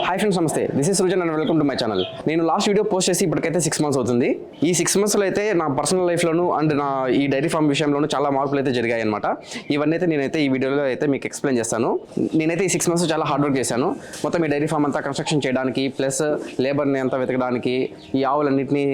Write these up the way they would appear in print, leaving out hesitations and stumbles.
Hi friends, నమస్తే. This is Srujan and welcome to my channel. నేను last video post చేసి ఇప్పటికైతే 6 months అవుతుంది. ఈ 6 monthsలో అయితే నా పర్సనల్ లైఫ్లోను అండ్ నా ఈ డైరీ ఫార్మ్ విషయంలోనూ చాలా మార్పులు అయితే జరిగాయి అనమాట. ఇవన్నీ అయితే నేనైతే ఈ వీడియోలో అయితే మీకు ఎక్స్ప్లెయిన్ చేస్తాను. నేనైతే ఈ 6 months చాలా హార్డ్ వర్క్ చేశాను. మొత్తం ఈ డైరీ ఫార్మ్ అంతా కన్స్ట్రక్షన్ చేయడానికి, ప్లస్ లేబర్ని అంతా వెతకడానికి, ఈ ఆవులన్నింటినీ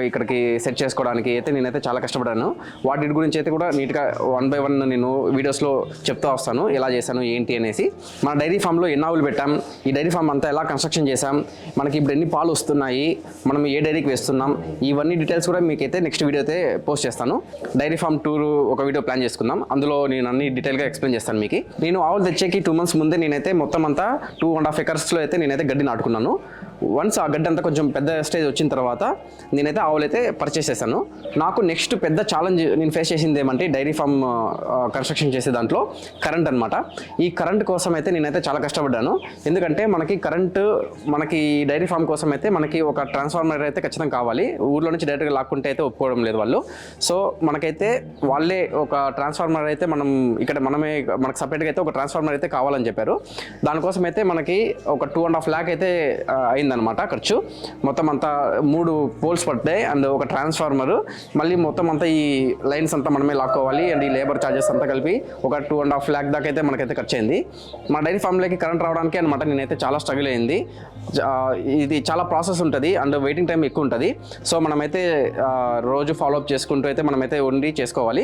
ఇక్కడికి సెట్ చేసుకోవడానికి అయితే నేనైతే చాలా కష్టపడ్డాను. వాటి గురించి అయితే కూడా నీట్గా 1 by 1 నేను వీడియోస్లో చెప్తూ వస్తాను, ఎలా చేశాను ఏంటి అనేసి. మన డైరీ ఫామ్లో ఎన్ని ఆవులు పెట్టాం, ఈ డైరీ ఫామ్ అంతా ఎలా కన్స్ట్రక్షన్ చేసాం, మనకి ఇప్పుడు ఎన్ని పాలు వస్తున్నాయి, మనం ఏ డైరీకి వేస్తున్నాం, ఇవన్నీ డీటెయిల్స్ కూడా మీకైతే నెక్స్ట్ వీడియో అయితే పోస్ట్ చేస్తాను. డైరీ ఫామ్ టూర్ ఒక వీడియో ప్లాన్ చేసుకుందాం, అందులో నేను అన్ని డీటెయిల్గా ఎక్స్ప్లెయిన్ చేస్తాను మీకు. నేను ఆవులు తెచ్చేకి 2 months ముందే నేనైతే మొత్తం అంతా 2.5 acres అయితే నేనైతే గడ్డి నాటుకున్నాను. వన్స్ ఆ గడ్డి అంతా కొంచెం పెద్ద స్టేజ్ వచ్చిన తర్వాత నేనైతే ఆవులైతే పర్చేస్ చేశాను. నాకు నెక్స్ట్ పెద్ద ఛాలెంజ్ నేను ఫేస్ చేసింది ఏమంటే డైరీ ఫామ్ కన్స్ట్రక్షన్ చేసే దాంట్లో కరెంట్ అనమాట. ఈ కరెంట్ కోసం అయితే నేనైతే చాలా కష్టపడ్డాను. ఎందుకంటే మనకి డైరీ ఫామ్ కోసం అయితే మనకి ఒక ట్రాన్స్ఫార్మర్ అయితే ఖచ్చితంగా కావాలి. ఊర్లో నుంచి డైరెక్ట్గా లాక్కుంటే అయితే ఒప్పుకోవడం లేదు వాళ్ళు. సో మనకైతే వాళ్ళే ఒక ట్రాన్స్ఫార్మర్ అయితే మనకు సపరేట్గా అయితే ఒక ట్రాన్స్ఫార్మర్ అయితే కావాలని చెప్పారు. దానికోసం అయితే మనకి ఒక 2.5 lakh అయితే అయిందనమాట ఖర్చు. మొత్తం అంతా 3 పోల్స్ పడతాయి అండ్ ఒక ట్రాన్స్ఫార్మర్, మళ్ళీ మొత్తం అంతా ఈ లైన్స్ అంతా మనమే లాక్కోవాలి అండ్ ఈ లేబర్ ఛార్జెస్ అంతా కలిపి ఒక 2.5 lakh దాకా అయితే మనకైతే ఖర్చు అయింది. మా డైరీ ఫామ్లోకి కరెంట్ రావడానికి అనమాట నేనైతే చాలా స్ట్రగుల్ అయింది. ఇది చాలా ప్రాసెస్ ఉంటుంది అండ్ వెయిటింగ్ టైం ఎక్కువ ఉంటుంది. సో మనమైతే రోజు ఫాలోఅప్ చేసుకుంటూ అయితే మనమైతే వండి చేసుకోవాలి.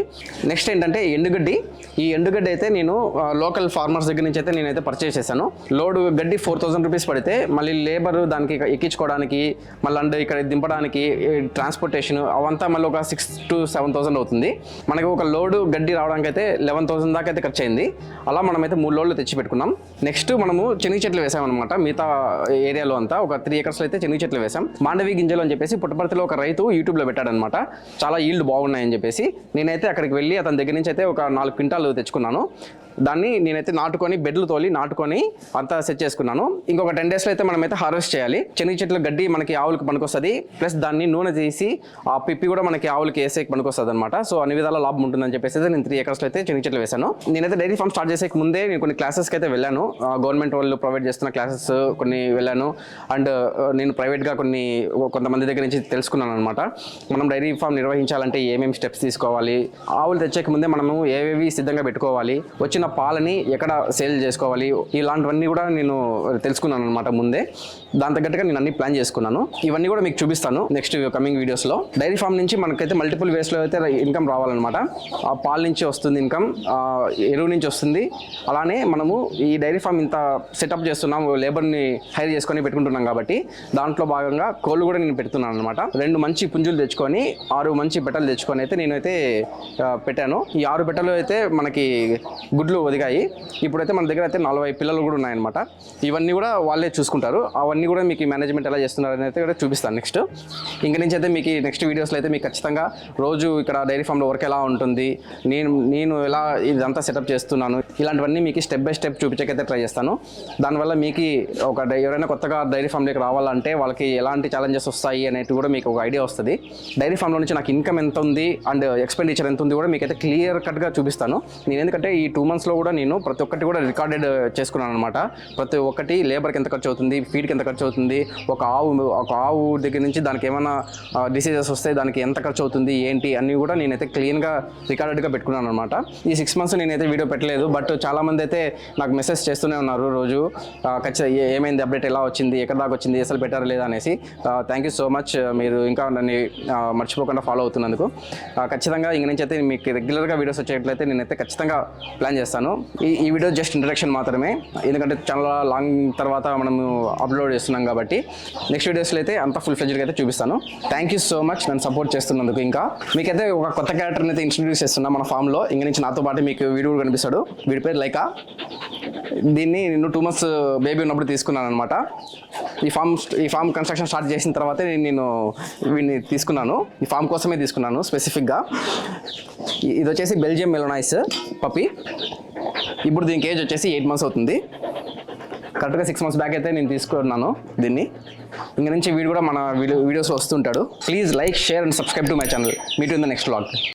నెక్స్ట్ ఏంటంటే ఎండుగడ్డి. ఈ ఎండుగడ్డి అయితే నేను లోకల్ ఫార్మర్స్ దగ్గర నుంచి అయితే నేనైతే పర్చేస్ చేశాను. లోడ్ గడ్డి 4,000 rupees పడితే, మళ్ళీ లేబర్ దానికి ఎక్కించుకోవడానికి, మళ్ళీ ఇక్కడ దింపడానికి, ట్రాన్స్పోర్టేషన్ అవంతా మళ్ళీ ఒక 6,000 to 7,000 అవుతుంది. మనకి ఒక లోడు గడ్డి రావడానికి అయితే 11,000 దాకా అయితే ఖర్చు అయింది. అలా మనమైతే 3 loads తెచ్చి పెట్టుకున్నాం. నెక్స్ట్ మనము శనగ చెట్లు వేసామన్నమాట. మిగతా ఏరియాలో అంతా ఒక 3 acres అయితే శనగ చెట్లు వేసాం. మాండవి గింజలు అని చెప్పేసి పుట్టపర్తిలో ఒక రైతు యూట్యూబ్లో పెట్టాడనమాట. చాలా ఈల్డ్ బాగున్నాయని చెప్పేసి నేనైతే అక్కడికి వెళ్ళి అతని దగ్గర నుంచి అయితే ఒక 4 quintals తెచ్చుకున్నాను. దాన్ని నేనైతే నాటుకొని బెడ్లు తోలి నాటుకొని అంతా సెట్ చేసుకున్నాను. ఇంకొక 10 daysలో అయితే మనమైతే హార్వెస్ట్ చేయాలి. శనగ చెట్ల గడ్డి మనకి ఆవులకు పనికొస్తుంది, ప్లస్ దాన్ని నూనె తీసి ఆ పిప్పి కూడా మనకి ఆవులకి వేసేకి పనికొస్తుంది అనమాట. సో అన్ని విధాల లాభం ఉంటుందని చెప్పేసి అయితే నేను 3 acresలో అయితే శనగ చెట్లు వేశాను. నేనైతే డైరీ ఫామ్ స్టార్ట్ చేసే ముందే నేను కొన్ని క్లాసెస్కి అయితే వెళ్ళాను. గవర్నమెంట్ వాళ్ళు ప్రొవైడ్ చేస్తున్న క్లాసెస్ కొన్ని వెళ్ళాను అండ్ నేను ప్రైవేట్గా కొంతమంది దగ్గర నుంచి తెలుసుకున్నాను అనమాట. మనం డైరీ ఫామ్ నిర్వహించాలంటే ఏమేమి స్టెప్స్ తీసుకోవాలి, ఆవులు తెచ్చేక ముందే మనము ఏవేవి సిద్ధంగా పెట్టుకోవాలి, వచ్చిన పాలని ఎక్కడ సేల్ చేసుకోవాలి, ఇలాంటివన్నీ కూడా నేను తెలుసుకున్నాను అనమాట ముందే. దాని తగ్గట్టుగా నేను అన్ని ప్లాన్ చేసుకున్నాను. ఇవన్నీ కూడా మీకు చూపిస్తాను నెక్స్ట్ కమింగ్ వీడియోస్లో. డైరీ ఫామ్ నుంచి మనకైతే మల్టిపుల్ వేస్లో అయితే ఇన్కమ్ రావాలన్నమాట. ఆ పాల నుంచి వస్తుంది ఇన్కమ్, ఎరువు నుంచి వస్తుంది. అలానే మనము ఈ డైరీ ఫామ్ ఇంత సెటప్ చేస్తున్నాం, లేబర్ని హైర్ చేసుకొని పెట్టుకుంటున్నాం కాబట్టి దాంట్లో భాగంగా కోళ్ళు కూడా నేను పెడుతున్నాను అనమాట. 2 మంచి పుంజులు తెచ్చుకొని 6 మంచి పెట్టలు తెచ్చుకొని అయితే నేనైతే పెట్టాను. ఈ 6 పెట్టలు అయితే మనకి గుడ్లు ఒదిగాయి. ఇప్పుడైతే మన దగ్గర అయితే 40 పిల్లలు కూడా ఉన్నాయన్నమాట. ఇవన్నీ కూడా వాళ్ళే చూసుకుంటారు. అవన్నీ కూడా మీకు మేనేజ్మెంట్ ఎలా చేస్తున్నారని అయితే కూడా చూపిస్తాను నెక్స్ట్. ఇంక నుంచి అయితే మీకు నెక్స్ట్ వీడియోస్లో అయితే మీకు ఖచ్చితంగా రోజు ఇక్కడ డైరీ ఫామ్లో వర్క్ ఎలా ఉంటుంది, నేను ఎలా ఇదంతా సెటప్ చేస్తున్నాను, ఇలాంటివన్నీ మీకు స్టెప్ బై స్టెప్ చూపించకైతే ట్రై చేస్తాను. దానివల్ల మీకు ఎవరైనా కొత్తగా డైరీ ఫామ్లోకి రావాలంటే వాళ్ళకి ఎలాంటి ఛాలెంజెస్ వస్తాయి అనేది కూడా మీకు ఒక ఐడియా వస్తుంది. డైరీ ఫామ్లో నుంచి నాకు ఇన్కమ్ ఎంత ఉంది అండ్ ఎక్స్పెండిచర్ ఎంత ఉంది కూడా మీకైతే క్లియర్ కట్గా చూపిస్తాను. నేను ఎందుకంటే ఈ 2 monthsలో కూడా నేను ప్రతి ఒక్కటి కూడా రికార్డెడ్ చేసుకున్నాను అనమాట. ప్రతి ఒక్కటి లేబర్కి ఎంత ఖర్చు అవుతుంది, ఫీడ్కి ఎంత ఖర్చు అవుతుంది, ఒక ఆవు దగ్గర నుంచి దానికి ఏమైనా డిసీజెస్ వస్తే దానికి ఎంత ఖర్చు అవుతుంది ఏంటి అన్నీ కూడా నేనైతే క్లీన్గా రికార్డెడ్గా పెట్టుకున్నాను అనమాట. ఈ 6 months నేనైతే వీడియో పెట్టలేదు, బట్ చాలామంది అయితే నాకు మెసేజ్ చేస్తూనే ఉన్నారు రోజు, ఖచ్చితంగా ఏమైంది, అప్డేట్ ఎలా వచ్చింది, ఎక్కడ దాకా వచ్చింది, అసలు పెట్టారా లేదా అనేసి. థ్యాంక్ యూ సో మచ్, మీరు ఇంకా నన్ను మర్చిపోకుండా ఫాలో అవుతున్నందుకు. ఖచ్చితంగా ఇంక నుంచి అయితే మీకు రెగ్యులర్గా వీడియోస్ వచ్చేట్లయితే నేనైతే ఖచ్చితంగా ప్లాన్ చేస్తాను. ఈ వీడియో జస్ట్ ఇంట్రడక్షన్ మాత్రమే, ఎందుకంటే చాలా లాంగ్ తర్వాత మనము అప్లోడ్ చేస్తున్నాం ఉన్నాం కాబట్టి నెక్స్ట్ వీడియోస్లో అయితే అంతా ఫుల్ ఫ్లెడ్జ్గా అయితే చూపిస్తాను. థ్యాంక్ యూ సో మచ్ నన్ను సపోర్ట్ చేస్తున్నందుకు. ఇంకా మీకైతే ఒక కొత్త క్యారెక్టర్ని అయితే ఇంట్రడ్యూస్ చేస్తున్నా మన ఫామ్లో. ఇంక నుంచి నాతో పాటు మీకు వీడియో కూడా కనిపిస్తాడు. వీడి పేరు లైకా. దీన్ని నేను 2 months బేబీ ఉన్నప్పుడు తీసుకున్నాను అనమాట. ఈ ఫామ్ కన్స్ట్రక్షన్ స్టార్ట్ చేసిన తర్వాతే నేను వీడిని తీసుకున్నాను. ఈ ఫామ్ కోసమే తీసుకున్నాను స్పెసిఫిక్గా. ఇది వచ్చేసి బెల్జియం మెలోనైస్ పప్పి. ఇప్పుడు దీనికి ఏజ్ వచ్చేసి 8 months అవుతుంది. కరెక్ట్గా 6 months బ్యాక్ అయితే నేను తీసుకున్నాను దీన్ని. ఇంక నుంచి వీడు కూడా మన వీడియోస్లో వస్తుంటాడు. Please like, share and subscribe to my channel. Meet in the next vlog.